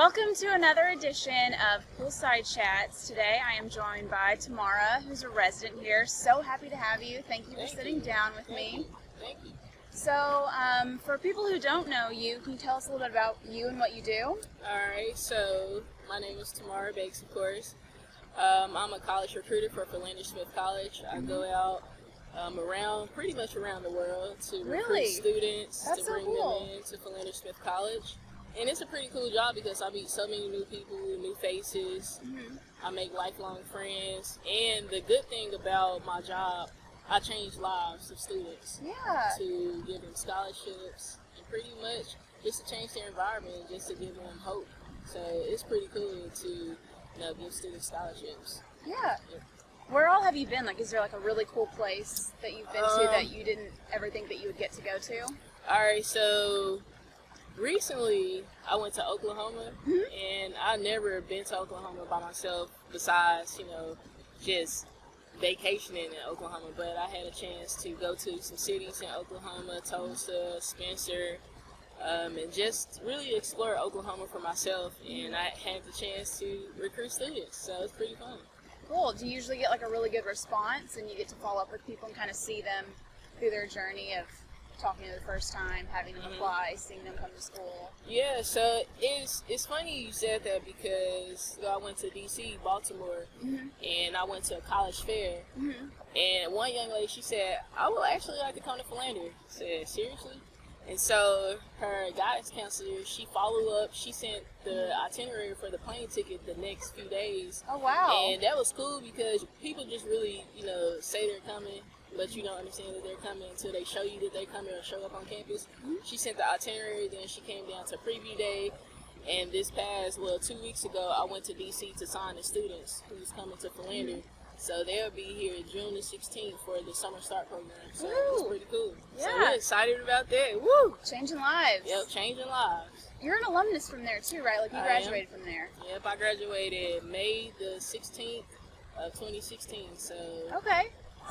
Welcome to another edition of Poolside Chats. Today I am joined by Tamara, who's a resident here. So happy to have you. Thank you for sitting down with me. Thank you. So, for people who don't know you, can you tell us a little bit about you and what you do? Alright, so my name is Tamara Bates, of course. I'm a college recruiter for Philander Smith College. I go out pretty much around the world to recruit students, That's to so bring cool. them into Philander Smith College. And it's a pretty cool job because I meet so many new people, new faces. I make lifelong friends. And the good thing about my job, I change lives of students. Yeah. To give them scholarships and pretty much just to change their environment, just to give them hope. So it's pretty cool to give students scholarships. Yeah. Where all have you been? Like, is there like a really cool place that you've been to that you didn't ever think that you would get to go to? Alright, so recently I went to Oklahoma, and I've never been to Oklahoma by myself besides, just vacationing in Oklahoma, but I had a chance to go to some cities in Oklahoma, Tulsa, Spencer, and just really explore Oklahoma for myself, and I had the chance to recruit students, so it's pretty fun. Cool. Do you usually get like a really good response and you get to follow up with people and kind of see them through their journey of talking to them the first time, having them apply, seeing them come to school? Yeah, so it's funny you said that because I went to D.C., Baltimore, and I went to a college fair, and one young lady, she said, I would actually like to come to Philander. I said, seriously? And so her guidance counselor, she followed up, she sent the itinerary for the plane ticket the next few days. Oh, wow. And that was cool because people just really, say they're coming, but you don't understand that they're coming until they show you that they're coming or show up on campus. She sent the itinerary, then she came down to preview day, and this past, 2 weeks ago, I went to D.C. to sign the students who was coming to Philander. So they'll be here June the 16th for the summer start program. So it's pretty cool. Yeah. So we're excited about that. Woo! Changing lives. Yep, changing lives. You're an alumnus from there too, right? Like you graduated from there. Yep, I graduated May the 16th of 2016. So Okay.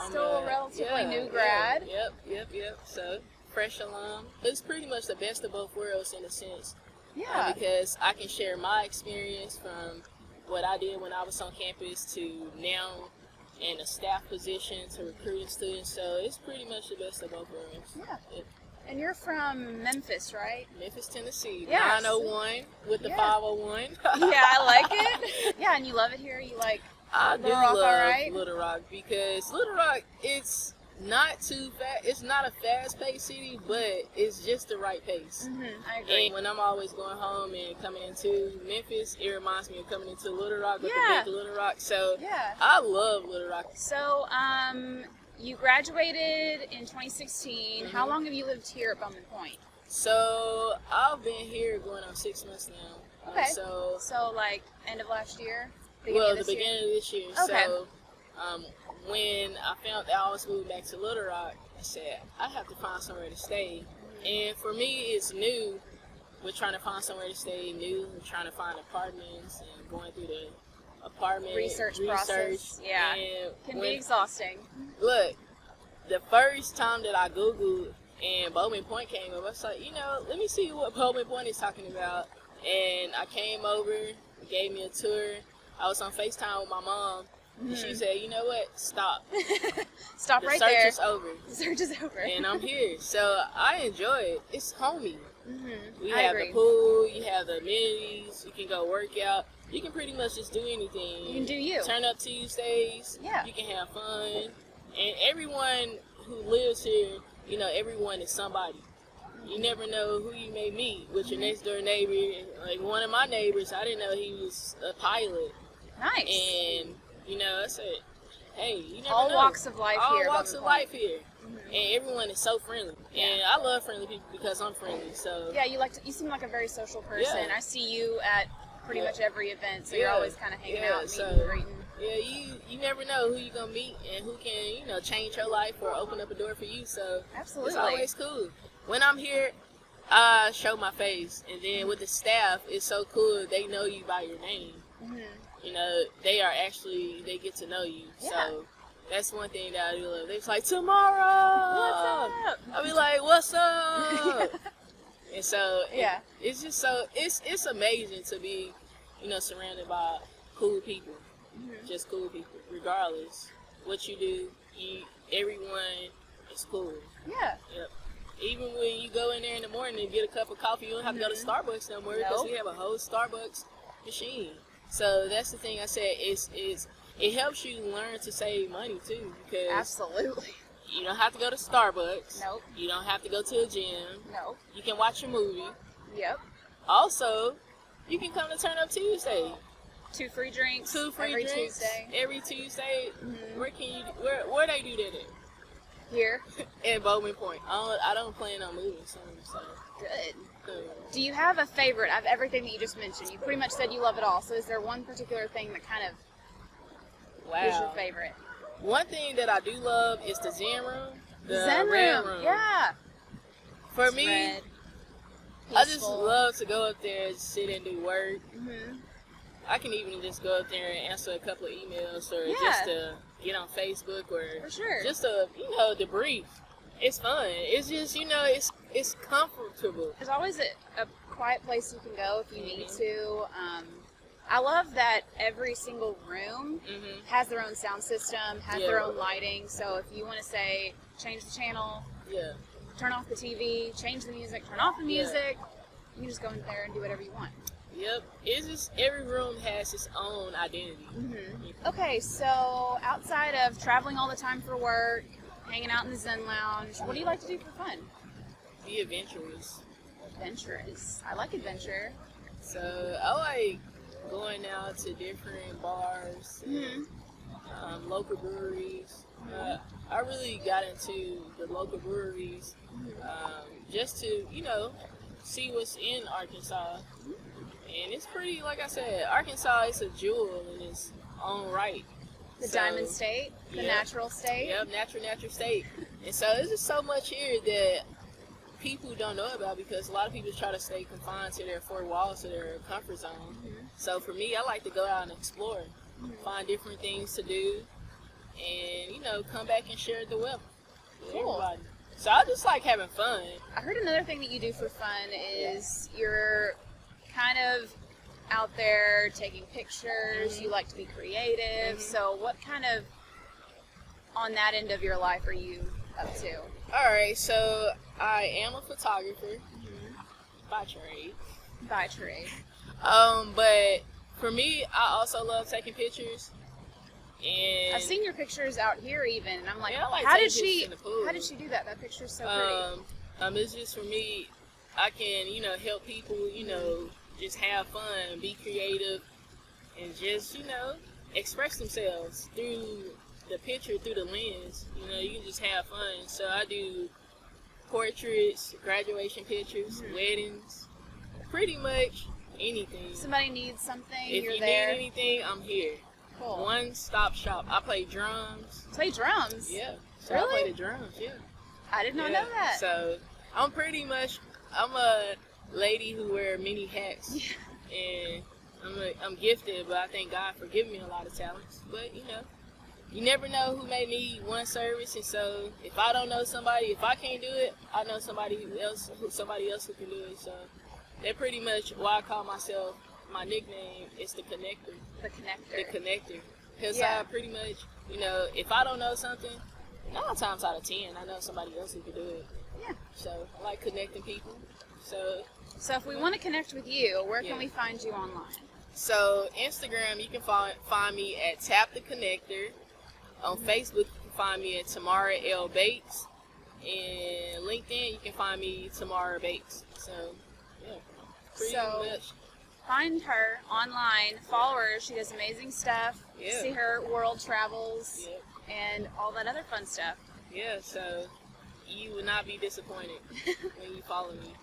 Still a relatively new grad. Yep. So fresh alum. It's pretty much the best of both worlds in a sense. Yeah. Because I can share my experience from what I did when I was on campus to now in a staff position to recruiting students. So it's pretty much the best of both worlds. Yeah. Yep. And you're from Memphis, right? Memphis, Tennessee. Yes. 901 with the 501. Yeah, I like it. Yeah, and you love it here. You like I do Little Rock, love alright? Little Rock because Little Rock, it's not too fast. It's not a fast-paced city, but it's just the right pace. I agree. And when I'm always going home and coming into Memphis, it reminds me of coming into Little Rock with Yeah. the big Little Rock. So Yeah. I love Little Rock. So, you graduated in 2016. How long have you lived here at Bowman Pointe? So I've been here going on 6 months now. Okay. So like end of last year? the Beginning beginning of this year. Okay. So when I found that I was moving back to Little Rock, I said, I have to find somewhere to stay. And for me, it's new. We're trying to find somewhere to stay new. We're trying to find apartments and going through the apartment research process. Yeah. And Can be exhausting. Look, the first time that I Googled and Bowman Pointe came up, I was like, let me see what Bowman Pointe is talking about. And I came over, gave me a tour. I was on FaceTime with my mom. And she said, you know what? Stop. Stop right The there. search is over. The search is over. And I'm here. So I enjoy it. It's homey. We I have agree. the pool. You have the amenities. You can go work out. You can pretty much just do anything. You can do you. Turn up Tuesdays. Yeah. You can have fun. And everyone who lives here, everyone is somebody. You never know who you may meet with your next door neighbor. Like one of my neighbors, I didn't know he was a pilot. Nice. And, I said, hey, you never All know. walks of life All here. walks Bowman of Pointe. life here. And everyone is so friendly. And I love friendly people because I'm friendly. So Yeah, you seem like a very social person. Yeah. I see you at pretty much every event, so Yeah. you're always kind of hanging out, meeting, so- greeting. yeah, you never know who you're going to meet and who can, change your life or open up a door for you. So Absolutely. it's always cool. When I'm here, I show my face. And then with the staff, it's so cool. They know you by your name. They get to know you. Yeah. So that's one thing that I do love. They're like, Tamara! What's up? I'll be like, what's up? And so Yeah. it's just so it's amazing to be, you know, surrounded by cool people, just cool people, regardless what you do. Everyone is cool. Yeah. Yep. Even when you go in there in the morning and get a cup of coffee, you don't have to go to Starbucks no more because we have a whole Starbucks machine. So that's the thing I said. It helps you learn to save money too, because Absolutely. you don't have to go to Starbucks. Nope. You don't have to go to a gym. Nope. You can watch a movie. Yep. Also, you can come to Turn Up Tuesday. 2 free drinks. 2 free every drinks Tuesday. every Tuesday. Where they do that at? Here. In Bowman Pointe. I don't plan on moving soon, so. Good. Do you have a favorite of everything that you just mentioned? You pretty much said you love it all. So is there one particular thing that kind of is your favorite? One thing that I do love is the Zen room. The Zen red room. Yeah. For It's me, red, I just peaceful. love to go up there and sit and do work. Mhm. I can even just go up there and answer a couple of emails or Yeah. just to get on Facebook or For sure. just to, you know, debrief. It's fun. It's just, you know, it's comfortable. There's always a quiet place you can go if you need to. I love that every single room has their own sound system, has their own lighting. So if you want to say, change the channel, turn off the TV, change the music, turn off the music, you can just go in there and do whatever you want. Yep. It's just every room has its own identity. Okay, so outside of traveling all the time for work, hanging out in the Zen Lounge, what do you like to do for fun? Be adventurous. Adventurous. I like adventure. So I like going out to different bars, and, local breweries. I really got into the local breweries just to, you know, see what's in Arkansas. And it's pretty, like I said, Arkansas is a jewel in its own right. The Diamond State, the natural state. Yep, natural state. And so there's just so much here that people don't know about because a lot of people try to stay confined to their four walls, to their comfort zone. So for me, I like to go out and explore, find different things to do, and, you know, come back and share the wealth with everybody. So I just like having fun. I heard another thing that you do for fun is you're kind of out there taking pictures. You like to be creative. So what kind of, on that end of your life, are you up to? All right, so I am a photographer by trade. By trade. But for me, I also love taking pictures. And I've seen your pictures out here even, and I'm like, I like how did taking she? pictures in the pool. How did she do that? That picture's so pretty. It's just for me. I can, you know, help people, you know, just have fun, be creative, and just, you know, express themselves through the picture, through the lens. You know, you can just have fun. So I do portraits, graduation pictures, weddings, pretty much anything. Somebody needs something, If you're you there. need anything, I'm here. Cool. One-stop shop. I play drums. Play drums. Yeah. So Really? I play the drums, yeah. I did not know that. So I'm pretty much, I'm a lady who wear many hats. And I'm gifted, but I thank God for giving me a lot of talents. But, you know, you never know who may need one service. And so if I don't know somebody, if I can't do it, I know somebody else who can do it. So that's pretty much why I call myself, my nickname is the Connector. The connector. The Connector. Because I pretty much, you know, if I don't know something, 9 times out of 10, I know somebody else who can do it. Yeah. So I like connecting people. So if we want to connect with you, where can we find you online? So Instagram, you can find me at Tap the Connector. On Facebook, you can find me at Tamara L. Bates. And LinkedIn, you can find me Tamara Bates. So, yeah, pretty much. Find her online, follow her. She does amazing stuff. Yeah. See her world travels and all that other fun stuff. Yeah, so you will not be disappointed when you follow me.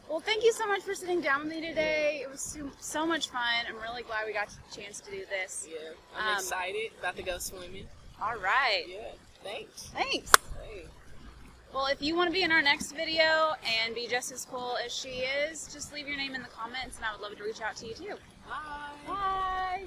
Well, thank you so much for sitting down with me today. It was so much fun. I'm really glad we got a chance to do this. Yeah, I'm excited. About to go swimming. All right. Yeah, thanks. Thanks. Hey. Well, if you want to be in our next video and be just as cool as she is, just leave your name in the comments, and I would love to reach out to you too. Bye. Bye.